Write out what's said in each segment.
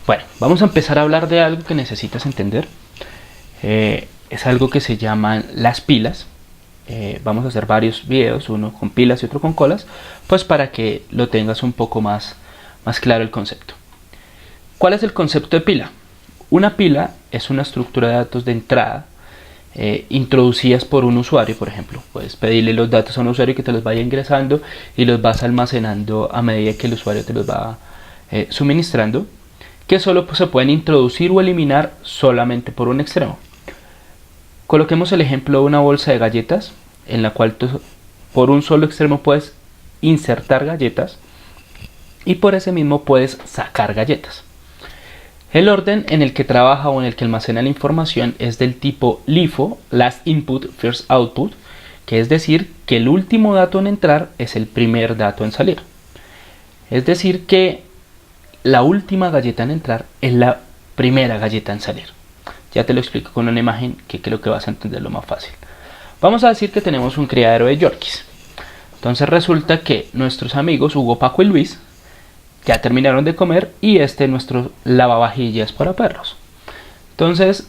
Bueno, vamos a empezar a hablar de algo que necesitas entender. Es algo que se llaman las pilas. Vamos a hacer varios videos, uno con pilas y otro con colas, pues para que lo tengas un poco más claro el concepto. ¿Cuál es el concepto de pila? Una pila es una estructura de datos de entrada introducidas por un usuario. Por ejemplo, puedes pedirle los datos a un usuario que te los vaya ingresando y los vas almacenando a medida que el usuario te los va suministrando, que solo se pueden introducir o eliminar solamente por un extremo. Coloquemos el ejemplo de una bolsa de galletas en la cual tú por un solo extremo puedes insertar galletas y por ese mismo puedes sacar galletas. El orden en el que trabaja o en el que almacena la información es del tipo LIFO, Last Input, First Output, que es decir que el último dato en entrar es el primer dato en salir. Es decir que la última galleta en entrar es la primera galleta en salir. Ya te lo explico con una imagen que creo que vas a entenderlo más fácil. Vamos a decir que tenemos un criadero de Yorkies. Entonces resulta que nuestros amigos Hugo, Paco y Luis ya terminaron de comer y este es nuestro lavavajillas para perros. Entonces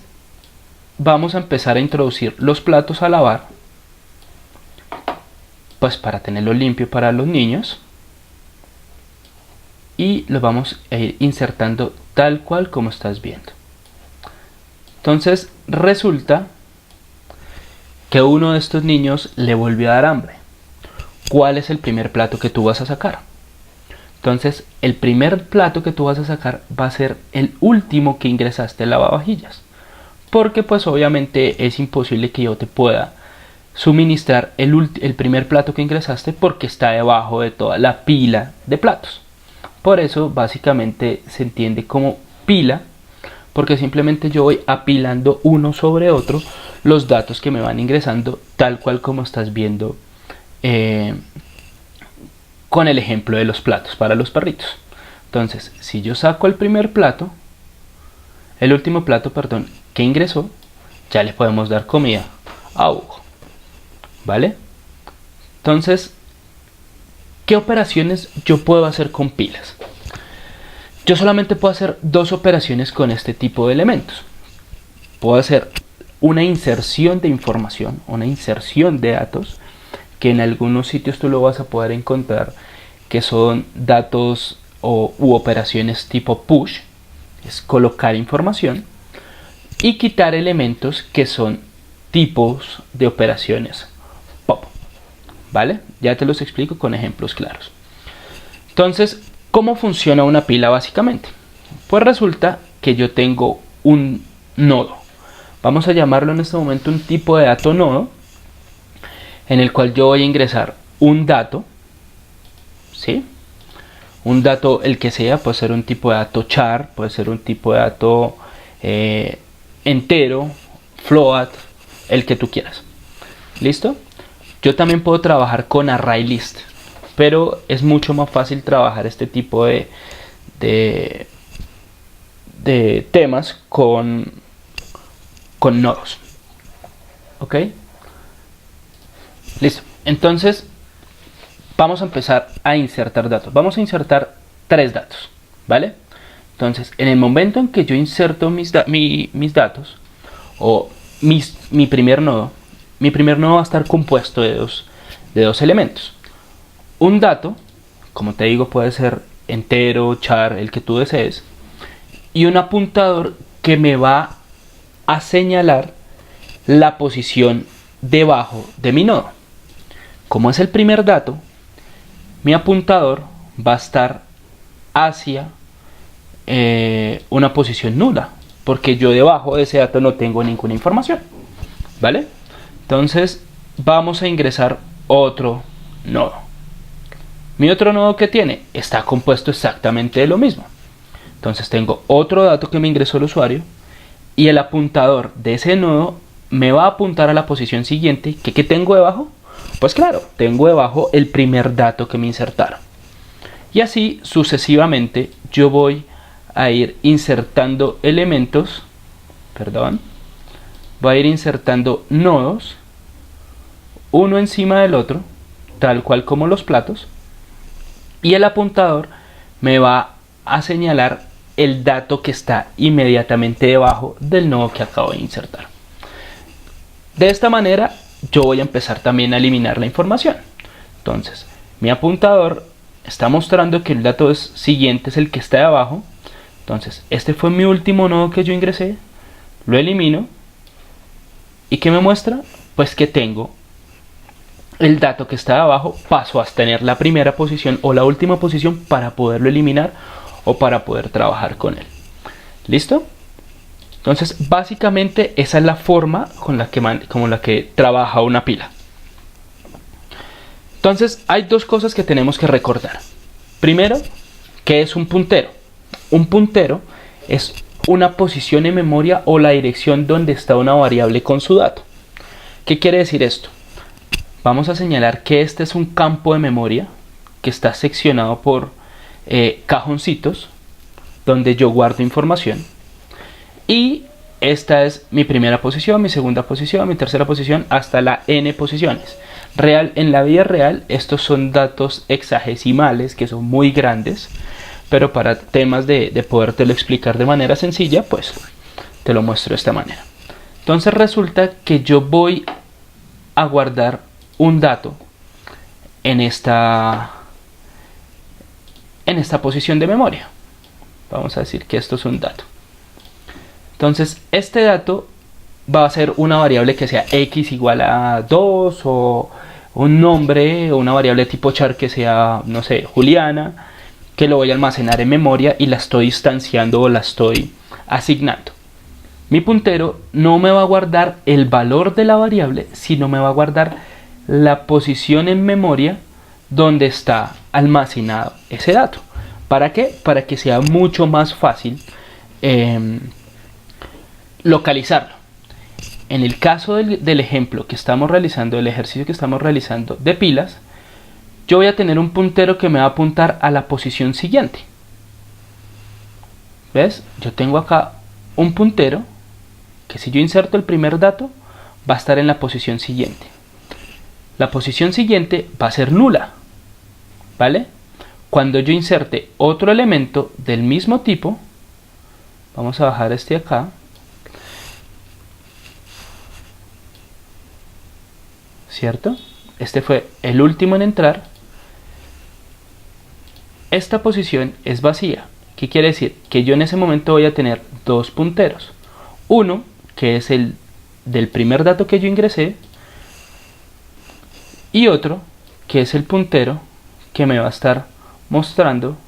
vamos a empezar a introducir los platos a lavar, pues para tenerlo limpio para los niños, y los vamos a ir insertando tal cual como estás viendo. Entonces resulta que uno de estos niños le volvió a dar hambre. ¿Cuál es el primer plato que tú vas a sacar? Entonces el primer plato que tú vas a sacar va a ser el último que ingresaste al lavavajillas, porque pues obviamente es imposible que yo te pueda suministrar el primer plato que ingresaste porque está debajo de toda la pila de platos. Por eso básicamente se entiende como pila, porque simplemente yo voy apilando uno sobre otro los datos que me van ingresando, tal cual como estás viendo con el ejemplo de los platos para los perritos. Entonces, si yo saco el primer plato, el último plato, perdón, que ingresó, ya le podemos dar comida a Hugo, ¿vale? Entonces, ¿qué operaciones yo puedo hacer con pilas? Yo solamente puedo hacer dos operaciones con este tipo de elementos. Puedo hacer una inserción de información, una inserción de datos, que en algunos sitios tú lo vas a poder encontrar, que son datos u operaciones tipo push, es colocar información, y quitar elementos que son tipos de operaciones pop, ¿vale? Ya te los explico con ejemplos claros. Entonces, ¿cómo funciona una pila básicamente? Pues resulta que yo tengo un nodo, vamos a llamarlo en este momento un tipo de dato nodo, en el cual yo voy a ingresar un dato, ¿sí? Un dato, el que sea, puede ser un tipo de dato char, puede ser un tipo de dato entero, float, el que tú quieras. ¿Listo? Yo también puedo trabajar con ArrayList, pero es mucho más fácil trabajar este tipo de temas con nodos. ¿Ok? Listo. Entonces vamos a empezar a insertar datos. Vamos a insertar tres datos, ¿vale? Entonces, en el momento en que yo inserto mis datos o mi primer nodo va a estar compuesto de dos elementos. Un dato, como te digo, puede ser entero, char, el que tú desees, y un apuntador que me va a señalar la posición debajo de mi nodo. Como es el primer dato, mi apuntador va a estar hacia una posición nula, porque yo debajo de ese dato no tengo ninguna información, ¿vale? Entonces vamos a ingresar otro nodo. Mi otro nodo, que tiene, está compuesto exactamente de lo mismo. Entonces tengo otro dato que me ingresó el usuario y el apuntador de ese nodo me va a apuntar a la posición siguiente. ¿Qué tengo debajo? Pues claro, tengo debajo el primer dato que me insertaron. Y así sucesivamente yo voy a ir insertando elementos, voy a ir insertando nodos, uno encima del otro, tal cual como los platos, y el apuntador me va a señalar el dato que está inmediatamente debajo del nodo que acabo de insertar. De esta manera yo voy a empezar también a eliminar la información. Entonces mi apuntador está mostrando que el dato siguiente es el que está de abajo. Entonces este fue mi último nodo que yo ingresé, lo elimino. ¿Y qué me muestra? Pues que tengo el dato que está de abajo, paso a tener la primera posición o la última posición para poderlo eliminar o para poder trabajar con él. ¿Listo? Entonces básicamente esa es la forma con la que trabaja una pila. Entonces hay dos cosas que tenemos que recordar. Primero, ¿qué es un puntero? Un puntero es una posición en memoria o la dirección donde está una variable con su dato. ¿Qué quiere decir esto? Vamos a señalar que este es un campo de memoria que está seccionado por cajoncitos donde yo guardo información, y esta es mi primera posición, mi segunda posición, mi tercera posición, hasta la n posiciones. En la vida real estos son datos hexagesimales que son muy grandes, pero para temas de podértelo explicar de manera sencilla, pues te lo muestro de esta manera. Entonces resulta que yo voy a guardar un dato en esta posición de memoria. Vamos a decir que esto es un dato. Entonces este dato va a ser una variable que sea x igual a 2, o un nombre o una variable tipo char que sea, no sé, Juliana, que lo voy a almacenar en memoria y la estoy instanciando o la estoy asignando. Mi puntero no me va a guardar el valor de la variable, sino me va a guardar la posición en memoria donde está almacenado ese dato. ¿Para qué? Para que sea mucho más fácil localizarlo. En el caso del ejemplo que estamos realizando, del ejercicio que estamos realizando de pilas, yo voy a tener un puntero que me va a apuntar a la posición siguiente. ¿Ves? Yo tengo acá un puntero que, si yo inserto el primer dato, va a estar en la posición siguiente. La posición siguiente va a ser nula, ¿vale? Cuando yo inserte otro elemento del mismo tipo, vamos a bajar este acá, ¿cierto? Este fue el último en entrar. Esta posición es vacía. ¿Qué quiere decir? Que yo en ese momento voy a tener dos punteros. Uno, que es el del primer dato que yo ingresé, y otro, que es el puntero que me va a estar mostrando,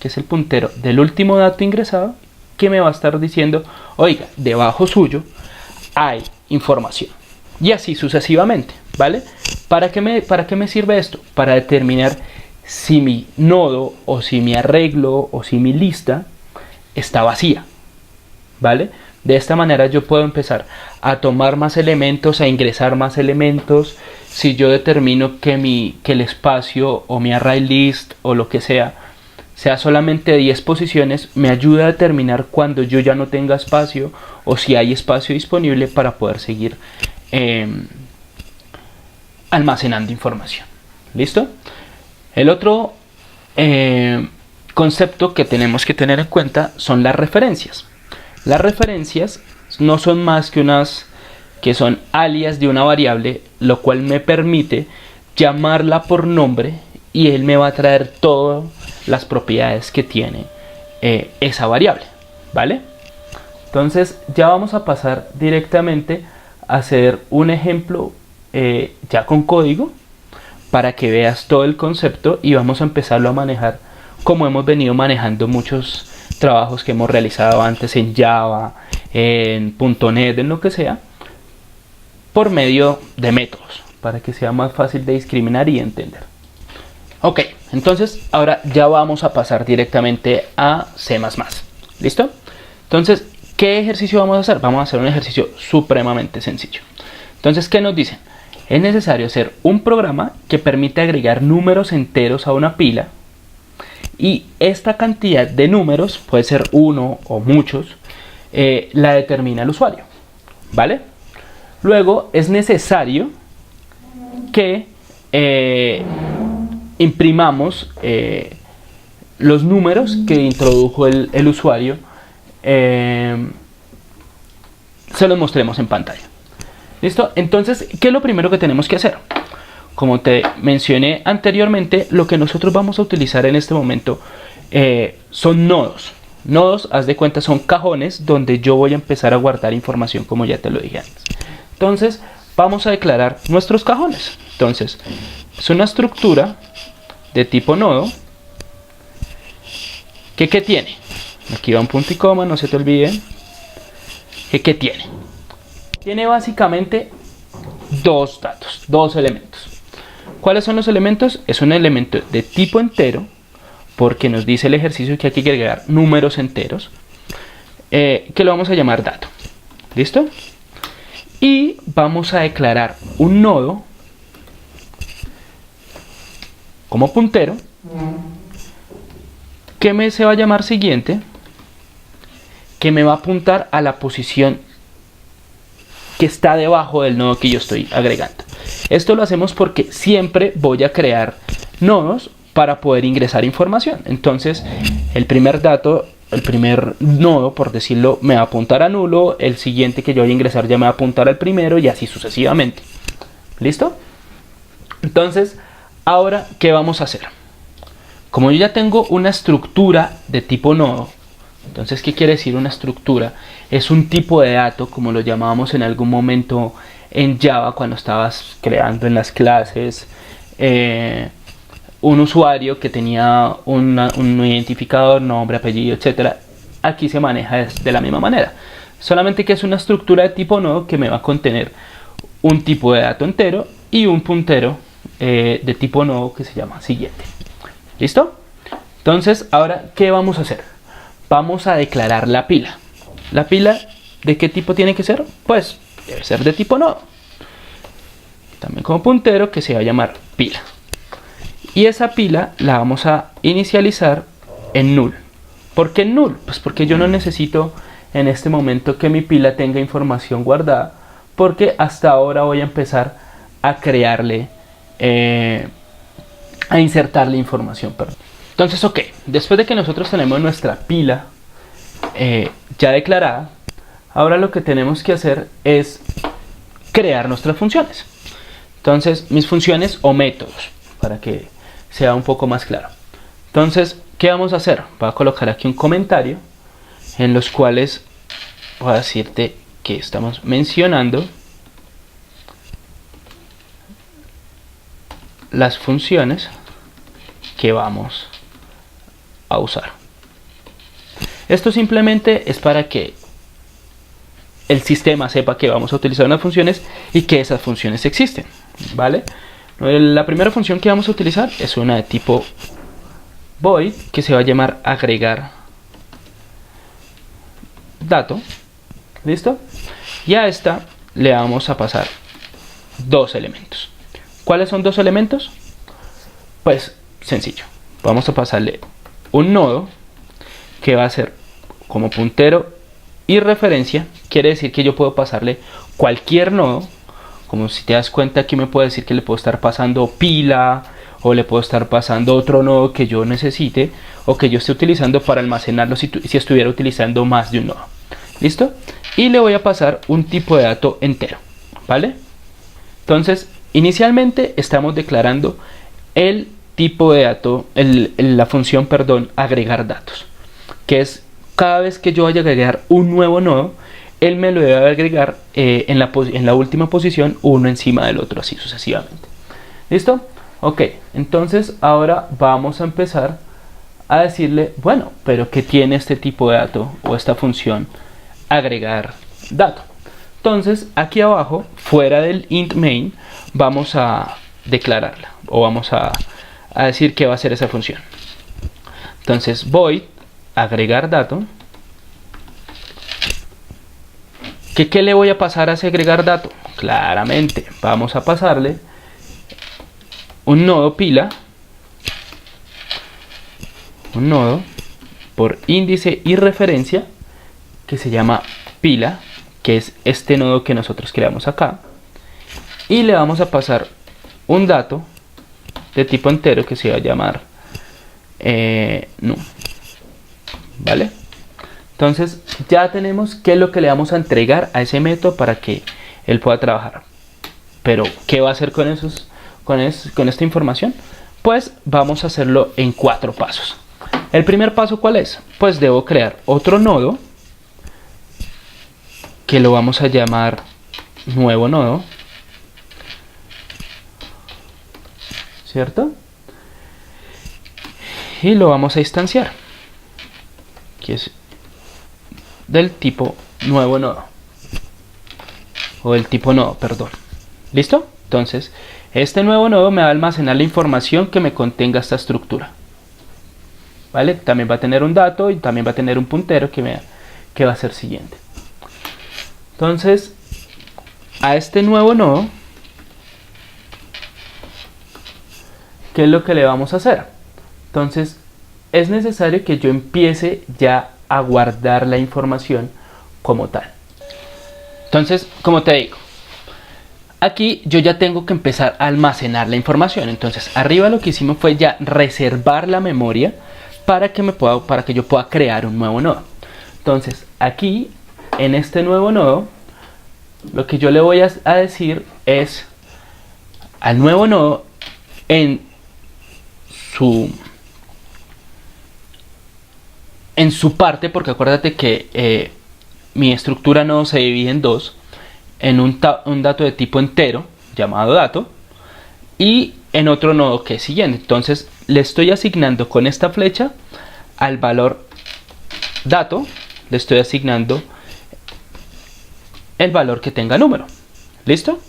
que es el puntero del último dato ingresado, que me va a estar diciendo, oiga, debajo suyo hay información. Y así sucesivamente, ¿vale? ¿Para qué me sirve esto? Para determinar si mi nodo, o si mi arreglo, o si mi lista está vacía, ¿vale? De esta manera yo puedo empezar a tomar más elementos, a ingresar más elementos. Si yo determino que el espacio o mi array list o lo que sea solamente 10 posiciones, me ayuda a determinar cuando yo ya no tenga espacio o si hay espacio disponible para poder seguir almacenando información. ¿Listo? El otro concepto que tenemos que tener en cuenta son las referencias. Las referencias no son más que son alias de una variable, lo cual me permite llamarla por nombre y él me va a traer todas las propiedades que tiene esa variable, ¿vale? Entonces ya vamos a pasar directamente a hacer un ejemplo ya con código para que veas todo el concepto, y vamos a empezarlo a manejar como hemos venido manejando muchos trabajos que hemos realizado antes en Java, en .NET, en lo que sea, por medio de métodos, para que sea más fácil de discriminar y entender. Ok, entonces ahora ya vamos a pasar directamente a C++. ¿Listo? Entonces, ¿qué ejercicio vamos a hacer? Vamos a hacer un ejercicio supremamente sencillo. Entonces, ¿qué nos dicen? Es necesario hacer un programa que permite agregar números enteros a una pila, y esta cantidad de números, puede ser uno o muchos, la determina el usuario, ¿vale? Luego es necesario que imprimamos los números que introdujo el usuario, se los mostremos en pantalla. ¿Listo? Entonces, ¿qué es lo primero que tenemos que hacer? Como te mencioné anteriormente, lo que nosotros vamos a utilizar en este momento son nodos. Nodos, haz de cuenta, son cajones donde yo voy a empezar a guardar información, como ya te lo dije antes. Entonces, vamos a declarar nuestros cajones. Entonces, es una estructura de tipo nodo que ¿qué tiene? Aquí va un punto y coma, no se te olvide. ¿Qué tiene? Tiene básicamente dos datos, dos elementos. ¿Cuáles son los elementos? Es un elemento de tipo entero, porque nos dice el ejercicio que hay que agregar números enteros, que lo vamos a llamar dato. ¿Listo? Y vamos a declarar un nodo como puntero, que se va a llamar siguiente, que me va a apuntar a la posición que está debajo del nodo que yo estoy agregando. Esto lo hacemos porque siempre voy a crear nodos para poder ingresar información. Entonces, el primer dato, el primer nodo, por decirlo, me va a apuntar a nulo, el siguiente que yo voy a ingresar ya me va a apuntar al primero y así sucesivamente. ¿Listo? Entonces, ahora, ¿qué vamos a hacer? Como yo ya tengo una estructura de tipo nodo, entonces, ¿qué quiere decir una estructura? Es un tipo de dato, como lo llamábamos en algún momento en Java, cuando estabas creando en las clases un usuario que tenía un identificador, nombre, apellido, etc. Aquí se maneja de la misma manera. Solamente que es una estructura de tipo nodo que me va a contener un tipo de dato entero y un puntero de tipo nodo que se llama siguiente. ¿Listo? Entonces, ahora, ¿qué vamos a hacer? Vamos a declarar la pila. ¿La pila de qué tipo tiene que ser? Pues debe ser de tipo nodo. También como puntero, que se va a llamar pila. Y esa pila la vamos a inicializar en null. ¿Por qué en null? Pues porque yo no necesito en este momento que mi pila tenga información guardada, porque hasta ahora voy a empezar a crearle, a insertarle información, perdón. Entonces, ok, después de que nosotros tenemos nuestra pila ya declarada, ahora lo que tenemos que hacer es crear nuestras funciones. Entonces, mis funciones o métodos, para que sea un poco más claro. Entonces, ¿qué vamos a hacer? Voy a colocar aquí un comentario en los cuales voy a decirte que estamos mencionando las funciones que vamos a usar. Esto simplemente es para que el sistema sepa que vamos a utilizar unas funciones y que esas funciones existen, ¿vale? La primera función que vamos a utilizar es una de tipo void, que se va a llamar agregar dato. ¿Listo? Y a esta le vamos a pasar dos elementos. ¿Cuáles son dos elementos? Pues sencillo, vamos a pasarle un nodo que va a ser como puntero y referencia. Quiere decir que yo puedo pasarle cualquier nodo. Como si te das cuenta, aquí me puede decir que le puedo estar pasando pila, o le puedo estar pasando otro nodo que yo necesite o que yo esté utilizando para almacenarlo si estuviera utilizando más de un nodo. ¿Listo? Y le voy a pasar un tipo de dato entero, ¿vale? Entonces, inicialmente estamos declarando el tipo de dato, la función, perdón, agregar datos, que es cada vez que yo vaya a agregar un nuevo nodo, él me lo debe agregar en la última posición, uno encima del otro, así sucesivamente. ¿Listo? Ok, entonces ahora vamos a empezar a decirle, bueno, pero ¿qué tiene este tipo de dato o esta función agregar dato? Entonces aquí abajo, fuera del int main, vamos a declararla o vamos a decir qué va a hacer esa función. Entonces void agregar dato. ¿Qué le voy a pasar a ese agregar dato? Claramente vamos a pasarle un nodo pila, un nodo por índice y referencia que se llama pila, que es este nodo que nosotros creamos acá, y le vamos a pasar un dato de tipo entero que se va a llamar num, ¿vale? Entonces ya tenemos qué es lo que le vamos a entregar a ese método para que él pueda trabajar. Pero ¿qué va a hacer con esta información? Pues vamos a hacerlo en 4 pasos. El primer paso, ¿cuál es? Pues debo crear otro nodo que lo vamos a llamar nuevo nodo, ¿cierto? Y lo vamos a instanciar, que es del tipo nuevo nodo, o del tipo nodo, perdón. ¿Listo? Entonces, este nuevo nodo me va a almacenar la información que me contenga esta estructura, ¿vale? También va a tener un dato y también va a tener un puntero que va a ser siguiente. Entonces, a este nuevo nodo, ¿qué es lo que le vamos a hacer? Entonces, es necesario que yo empiece ya a guardar la información como tal. Entonces, como te digo, aquí yo ya tengo que empezar a almacenar la información. Entonces, arriba lo que hicimos fue ya reservar la memoria para que yo pueda crear un nuevo nodo. Entonces, aquí, en este nuevo nodo, lo que yo le voy a decir es al nuevo nodo en su parte, porque acuérdate que mi estructura nodo se divide en dos, en un dato de tipo entero llamado dato y en otro nodo que es siguiente. Entonces le estoy asignando con esta flecha al valor dato, le estoy asignando el valor que tenga número. ¿Listo?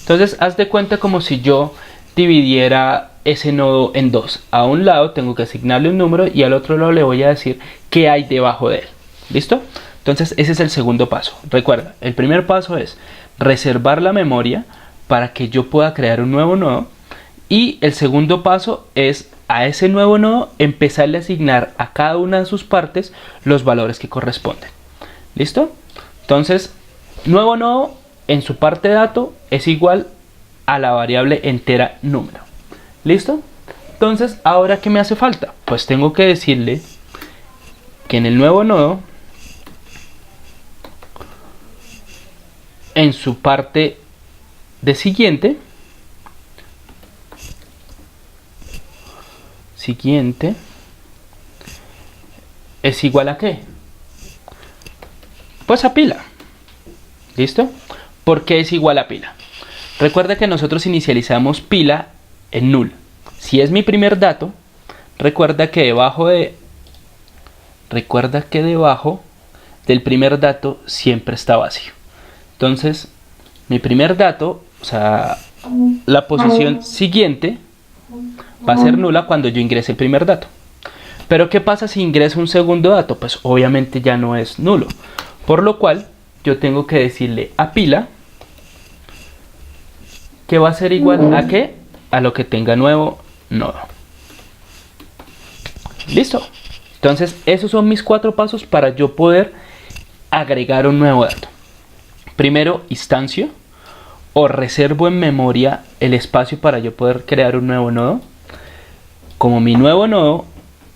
Entonces haz de cuenta como si yo dividiera ese nodo en dos. A un lado tengo que asignarle un número y al otro lado le voy a decir qué hay debajo de él. ¿Listo? Entonces ese es el segundo paso. Recuerda, el primer paso es reservar la memoria para que yo pueda crear un nuevo nodo. Y el segundo paso es a ese nuevo nodo empezarle a asignar a cada una de sus partes los valores que corresponden. ¿Listo? Entonces, nuevo nodo en su parte dato es igual a la variable entera número. ¿Listo? Entonces, ¿ahora qué me hace falta? Pues tengo que decirle que en el nuevo nodo, en su parte de siguiente es igual a ¿qué? Pues a pila. ¿Listo? ¿Por qué es igual a pila? Recuerda que nosotros inicializamos pila en null. Si es mi primer dato, recuerda que debajo del primer dato siempre está vacío. Entonces, mi primer dato, o sea, la posición siguiente va a ser nula cuando yo ingrese el primer dato. Pero ¿qué pasa si ingreso un segundo dato? Pues obviamente ya no es nulo. Por lo cual, yo tengo que decirle a pila que va a ser igual a ¿qué? A lo que tenga nuevo nodo. ¿Listo? Entonces, esos son mis 4 pasos para yo poder agregar un nuevo dato. Primero, instancio o reservo en memoria el espacio para yo poder crear un nuevo nodo. Como mi nuevo nodo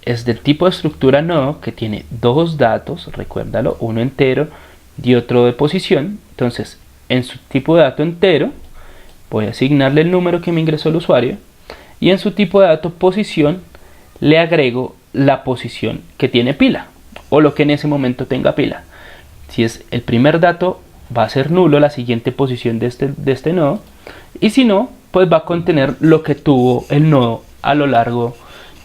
es del tipo de estructura nodo que tiene 2 datos, recuérdalo, uno entero y otro de posición. Entonces, en su tipo de dato entero, voy a asignarle el número que me ingresó el usuario y en su tipo de dato posición le agrego la posición que tiene pila o lo que en ese momento tenga pila. Si es el primer dato, va a ser nulo la siguiente posición de este nodo y si no, pues va a contener lo que tuvo el nodo a lo largo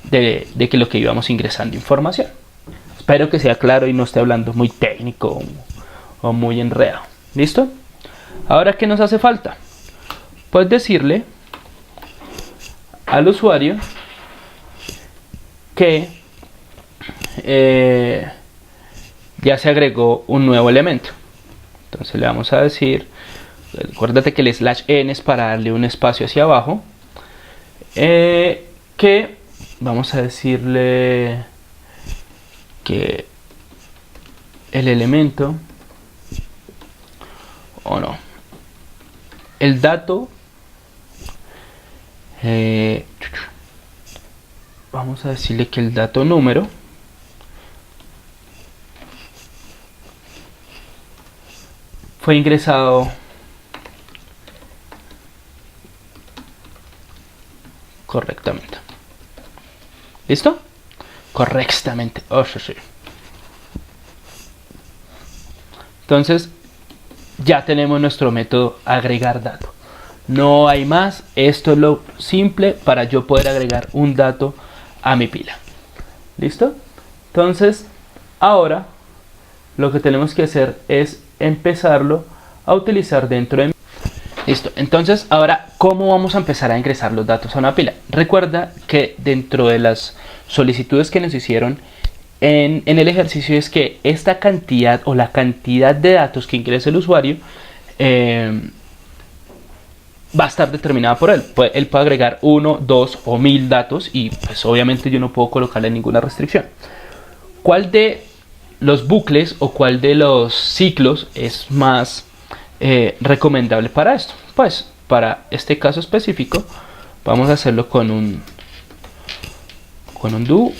de que lo que íbamos ingresando información. Espero que sea claro y no esté hablando muy técnico o muy enredado. ¿Listo? Ahora, ¿qué nos hace falta? Pues decirle al usuario que ya se agregó un nuevo elemento. Entonces le vamos a decir, acuérdate que el /n es para darle un espacio hacia abajo, que vamos a decirle que el elemento, o no, el dato, vamos a decirle que el dato número fue ingresado correctamente. ¿Listo? Correctamente. Oh, sí, sí. Entonces ya tenemos nuestro método agregar dato. No hay más. Esto es lo simple para yo poder agregar un dato a mi pila. ¿Listo? Entonces ahora lo que tenemos que hacer es empezarlo a utilizar dentro de... Listo, entonces ahora, ¿cómo vamos a empezar a ingresar los datos a una pila? Recuerda que dentro de las solicitudes que nos hicieron en el ejercicio es que esta cantidad o la cantidad de datos que ingrese el usuario va a estar determinada por él. Él puede agregar 1, 2 o 1000 datos y pues obviamente yo no puedo colocarle ninguna restricción. ¿Cuál de los bucles o cuál de los ciclos es más recomendable para esto? Pues para este caso específico vamos a hacerlo con un do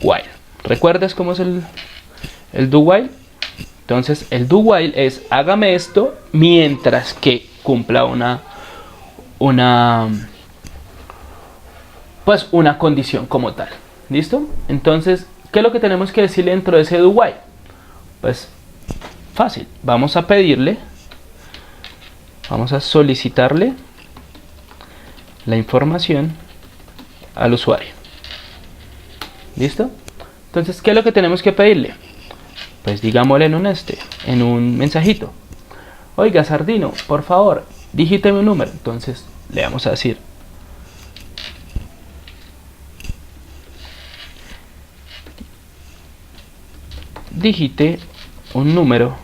while. ¿Recuerdas cómo es el do while? Entonces el do while es hágame esto mientras que cumpla una condición como tal. ¿Listo? Entonces, ¿qué es lo que tenemos que decirle dentro de ese do while? Pues fácil, vamos a pedirle, vamos a solicitarle la información al usuario. ¿Listo? Entonces, ¿qué es lo que tenemos que pedirle? Pues digámosle en un mensajito: oiga, Sardino, por favor, digíteme un número. Entonces le vamos a decir: digite un número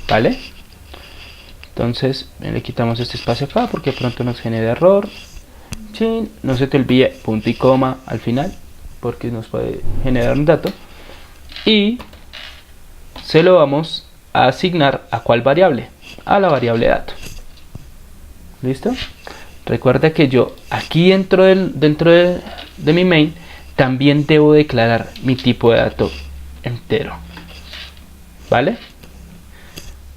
¿vale? Entonces le quitamos este espacio acá porque pronto nos genera error. Chin, no se te olvide punto y coma al final porque nos puede generar un dato. Y se lo vamos a asignar ¿a cuál variable? A la variable dato. ¿Listo? Recuerda que yo aquí dentro de mi main también debo declarar mi tipo de dato entero. ¿Vale?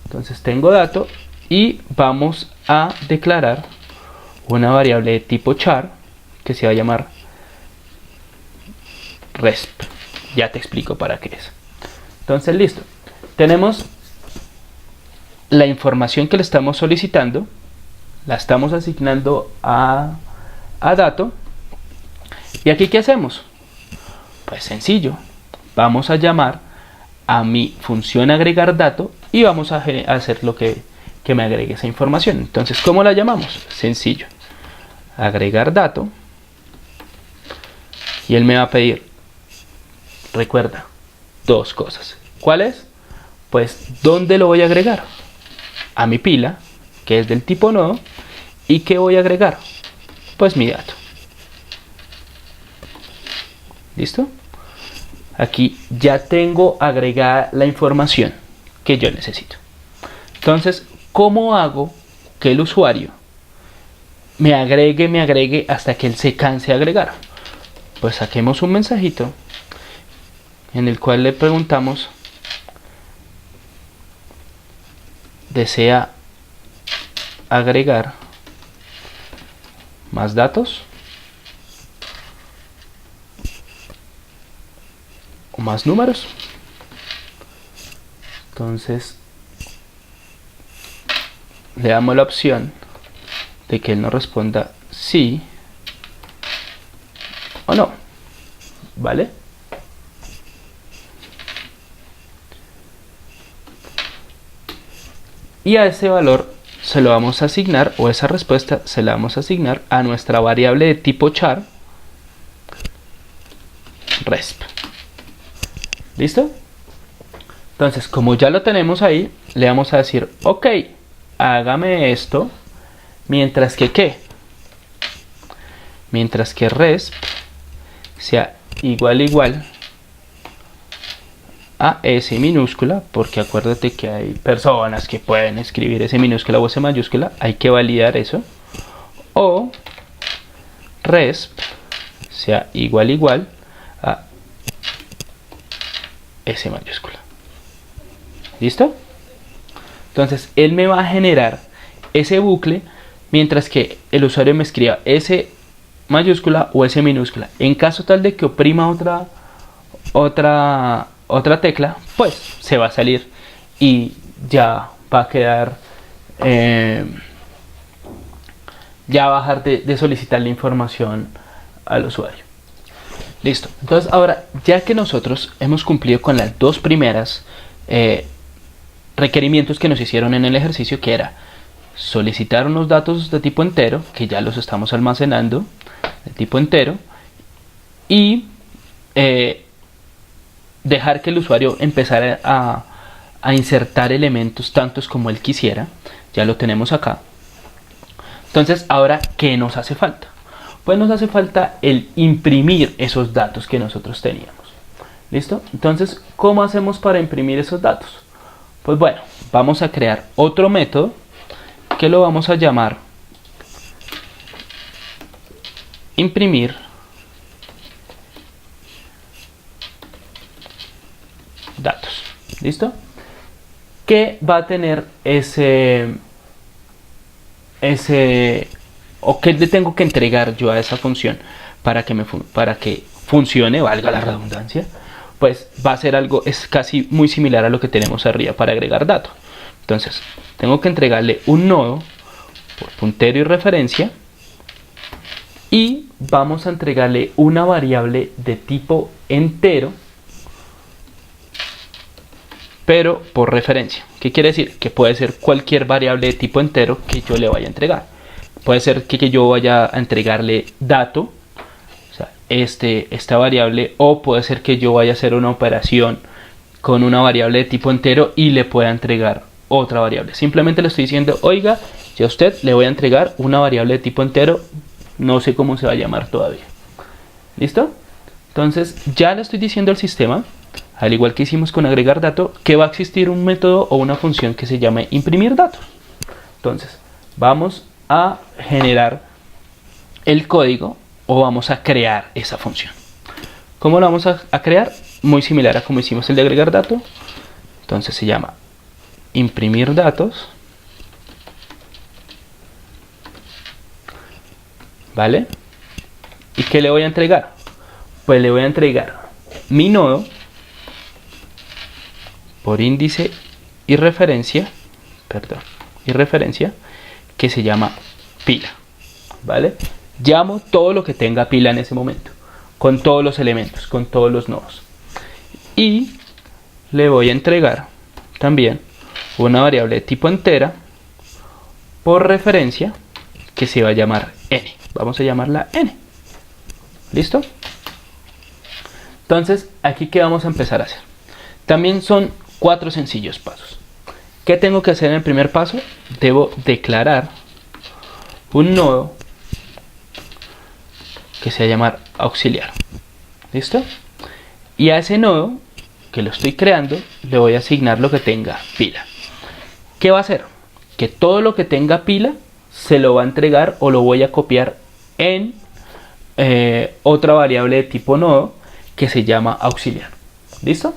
Entonces tengo dato y vamos a declarar una variable de tipo char que se va a llamar resp. Ya te explico para qué es. Entonces listo. Tenemos la información que le estamos solicitando, la estamos asignando a dato. ¿Y aquí qué hacemos? Pues sencillo, vamos a llamar a mi función agregar dato y vamos a hacer lo que me agregue esa información. Entonces, ¿cómo la llamamos? Sencillo, agregar dato, y él me va a pedir, recuerda, dos cosas. ¿Cuáles? Pues, ¿dónde lo voy a agregar? A mi pila, que es del tipo nodo. ¿Y qué voy a agregar? Pues mi dato. ¿Listo? Aquí ya tengo agregada la información que yo necesito. Entonces, ¿cómo hago que el usuario me agregue hasta que él se canse de agregar? Pues saquemos un mensajito en el cual le preguntamos: ¿desea agregar más datos o más números? Entonces le damos la opción de que él nos responda sí o no, ¿vale? Y a ese valor se lo vamos a asignar, o esa respuesta se la vamos a asignar a nuestra variable de tipo char resp. ¿Listo? Entonces, como ya lo tenemos ahí, le vamos a decir: ok, hágame esto mientras que ¿qué? Mientras que resp sea igual a S minúscula, porque acuérdate que hay personas que pueden escribir S minúscula o S mayúscula, hay que validar eso. o resp sea igual a S mayúscula. ¿Listo? Entonces él me va a generar ese bucle mientras que el usuario me escriba S mayúscula o S minúscula. En caso tal de que oprima otra tecla, pues se va a salir y ya va a quedar, ya va a dejar de solicitar la información al usuario. Listo. Entonces ahora, ya que nosotros hemos cumplido con las dos primeras requerimientos que nos hicieron en el ejercicio, que era solicitar unos datos de tipo entero, que ya los estamos almacenando de tipo entero, y dejar que el usuario empezara a insertar elementos tantos como él quisiera. Ya lo tenemos acá. Entonces ahora, ¿qué nos hace falta? Pues nos hace falta el imprimir esos datos que nosotros teníamos. ¿Listo? Entonces, ¿cómo hacemos para imprimir esos datos? Pues bueno, vamos a crear otro método que lo vamos a llamar imprimir datos. ¿Listo? Que va a tener o qué le tengo que entregar yo a esa función para que funcione, valga la redundancia. Pues va a ser algo, es casi muy similar a lo que tenemos arriba para agregar datos. Entonces tengo que entregarle un nodo por puntero y referencia, y vamos a entregarle una variable de tipo entero pero por referencia. ¿Qué quiere decir? Que puede ser cualquier variable de tipo entero que yo le vaya a entregar. Puede ser que yo vaya a entregarle dato, o sea, esta variable, o puede ser que yo vaya a hacer una operación con una variable de tipo entero y le pueda entregar otra variable. Simplemente le estoy diciendo, oiga, yo a usted le voy a entregar una variable de tipo entero, no sé cómo se va a llamar todavía. ¿Listo? Entonces ya le estoy diciendo al sistema, al igual que hicimos con agregar dato, que va a existir un método o una función que se llame imprimir datos. Entonces vamos a generar el código o vamos a crear esa función. ¿Cómo lo vamos a crear? Muy similar a como hicimos el de agregar dato. Entonces se llama imprimir datos, ¿vale? ¿Y qué le voy a entregar? Pues le voy a entregar mi nodo por índice y referencia, que se llama pila, ¿vale? Llamo todo lo que tenga pila en ese momento, con todos los elementos, con todos los nodos. Y le voy a entregar también una variable de tipo entera por referencia que se va a llamar n. Vamos a llamarla n. ¿Listo? Entonces, aquí ¿qué vamos a empezar a hacer? También son 4 sencillos pasos. ¿Qué tengo que hacer en el primer paso? Debo declarar un nodo que se va a llamar auxiliar. ¿Listo? Y a ese nodo que lo estoy creando le voy a asignar lo que tenga pila. ¿Qué va a hacer? Que todo lo que tenga pila se lo va a entregar o lo voy a copiar en otra variable de tipo nodo que se llama auxiliar. ¿Listo?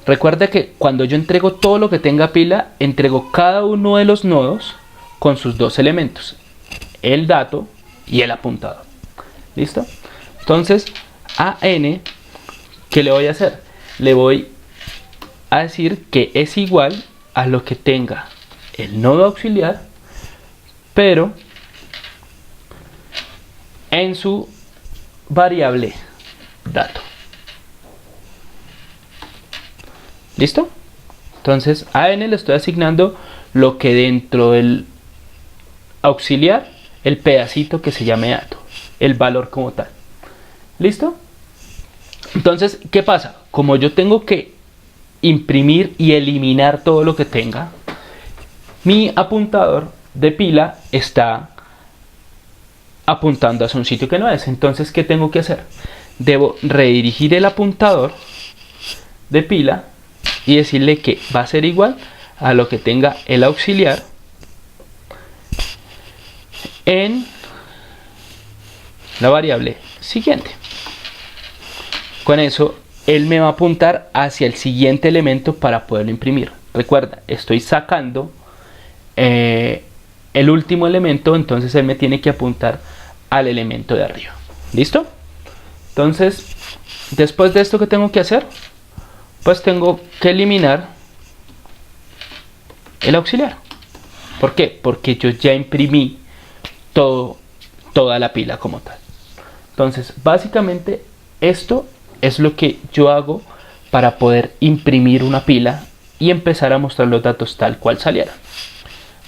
Recuerda que cuando yo entrego todo lo que tenga pila, entrego cada uno de los nodos con sus dos elementos, el dato y el apuntador. ¿Listo? Entonces, a n, ¿qué le voy a hacer? Le voy a decir que es igual a lo que tenga el nodo auxiliar, pero en su variable dato. ¿Listo? Entonces a n le estoy asignando lo que dentro del auxiliar, el pedacito que se llame dato, el valor como tal. ¿Listo? Entonces, ¿qué pasa? Como yo tengo que imprimir y eliminar todo lo que tenga, mi apuntador de pila está apuntando hacia un sitio que no es. Entonces, ¿qué tengo que hacer? Debo redirigir el apuntador de pila y decirle que va a ser igual a lo que tenga el auxiliar en la variable siguiente. Con eso él me va a apuntar hacia el siguiente elemento para poderlo imprimir. Recuerda, estoy sacando el último elemento, entonces él me tiene que apuntar al elemento de arriba. ¿Listo? Entonces, después de esto, ¿qué tengo que hacer? Pues tengo que eliminar el auxiliar. ¿Por qué? Porque yo ya imprimí toda la pila como tal. Entonces, básicamente, esto es lo que yo hago para poder imprimir una pila y empezar a mostrar los datos tal cual salieran.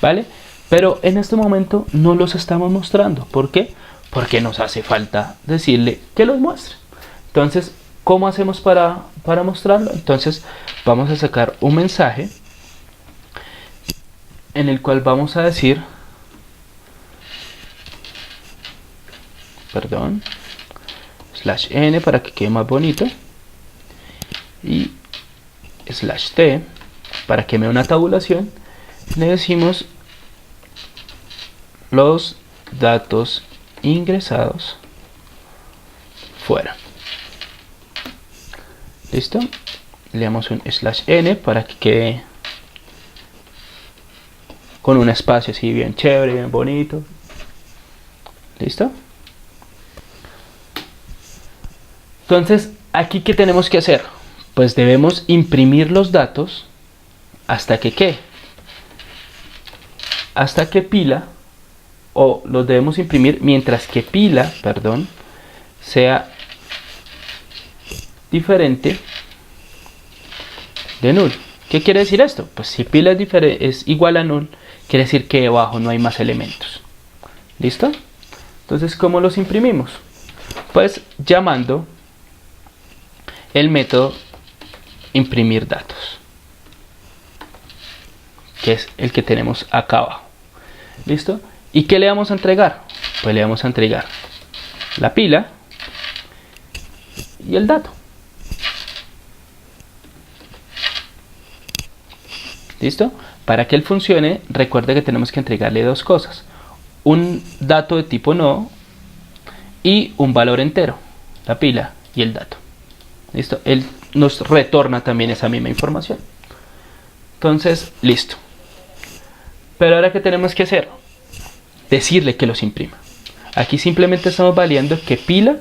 ¿Vale? Pero en este momento no los estamos mostrando. ¿Por qué? Porque nos hace falta decirle que los muestre. Entonces, ¿cómo hacemos para mostrarlo? Entonces, vamos a sacar un mensaje en el cual vamos a decir, perdón, /n para que quede más bonito, y /t para que me dé una tabulación. Le decimos los datos ingresados fuera. ¿Listo? Le damos un /n para que quede con un espacio así bien chévere, bien bonito. ¿Listo? Entonces, aquí ¿qué tenemos que hacer? Pues debemos imprimir los datos hasta que ¿qué? Hasta que pila, o los debemos imprimir mientras que pila, perdón, sea diferente de null. ¿Qué quiere decir esto? Pues si pila es igual a null, quiere decir que debajo no hay más elementos. ¿Listo? Entonces, ¿cómo los imprimimos? Pues llamando el método imprimir datos, que es el que tenemos acá abajo. ¿Listo? ¿Y qué le vamos a entregar? Pues le vamos a entregar la pila y el dato. ¿Listo? Para que él funcione, recuerde que tenemos que entregarle dos cosas: un dato de tipo no y un valor entero, la pila y el dato. ¿Listo? Él nos retorna también esa misma información. Entonces, listo. Pero ahora, ¿qué tenemos que hacer? Decirle que los imprima. Aquí simplemente estamos validando que pila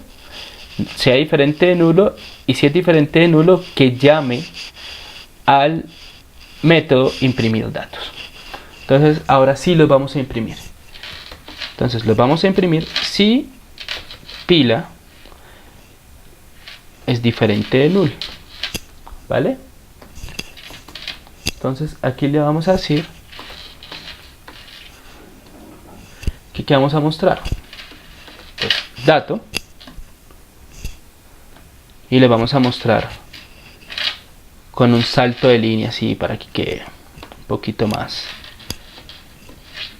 sea diferente de nulo, y si es diferente de nulo, que llame al método imprimir datos. Entonces, ahora sí los vamos a imprimir. Entonces, los vamos a imprimir si pila es diferente de null. ¿Vale? Entonces, aquí le vamos a decir que ¿qué vamos a mostrar? Pues dato, y le vamos a mostrar con un salto de línea así para que quede un poquito más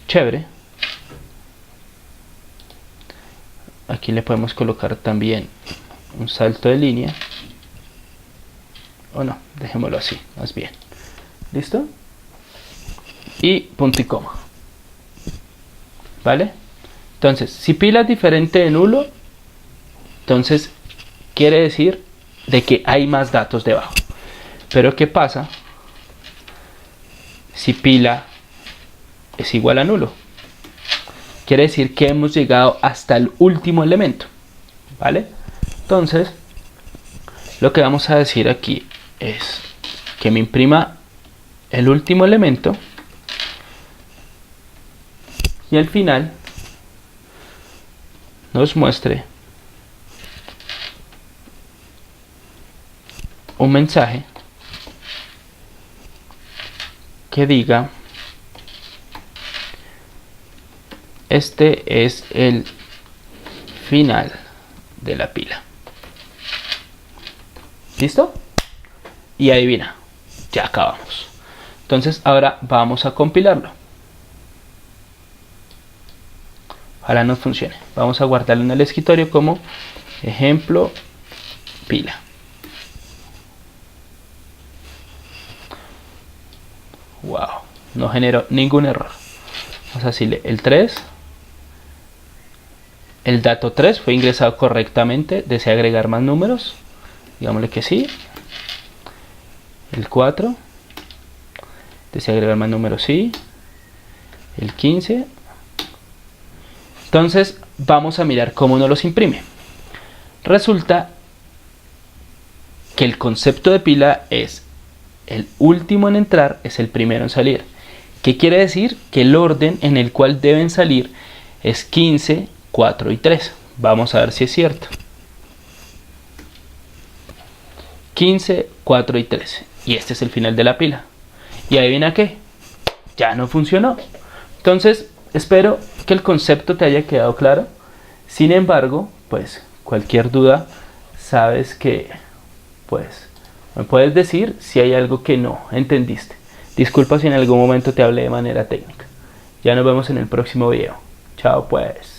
chévere. Aquí le podemos colocar también un salto de línea, o no, dejémoslo así, más bien. ¿Listo? Y punto y coma. ¿Vale? Entonces, si pila es diferente de nulo, entonces quiere decir de que hay más datos debajo. Pero ¿qué pasa si pila es igual a nulo? Quiere decir que hemos llegado hasta el último elemento. ¿Vale? Entonces, lo que vamos a decir aquí es que me imprima el último elemento y al final nos muestre un mensaje que diga: este es el final de la pila. ¿Listo? Y adivina, ya acabamos. Entonces ahora vamos a compilarlo. Ojalá nos funcione. Vamos a guardarlo en el escritorio como ejemplo pila. Wow, no generó ningún error. Vamos a decirle el 3 El dato 3 fue ingresado correctamente. ¿Desea agregar más números? Digámosle que sí. El 4. ¿Desea agregar más números? Sí. El 15. Entonces vamos a mirar cómo nos los imprime. Resulta que el concepto de pila es el último en entrar es el primero en salir. ¿Qué quiere decir? Que el orden en el cual deben salir es 15, 4 y 3. Vamos a ver si es cierto. 15, 4 y 3. Y este es el final de la pila. ¿Y adivina qué? Ya no funcionó. Entonces, espero que el concepto te haya quedado claro. Sin embargo, pues cualquier duda, sabes que pues me puedes decir si hay algo que no entendiste. Disculpa si en algún momento te hablé de manera técnica. Ya nos vemos en el próximo video. Chao pues.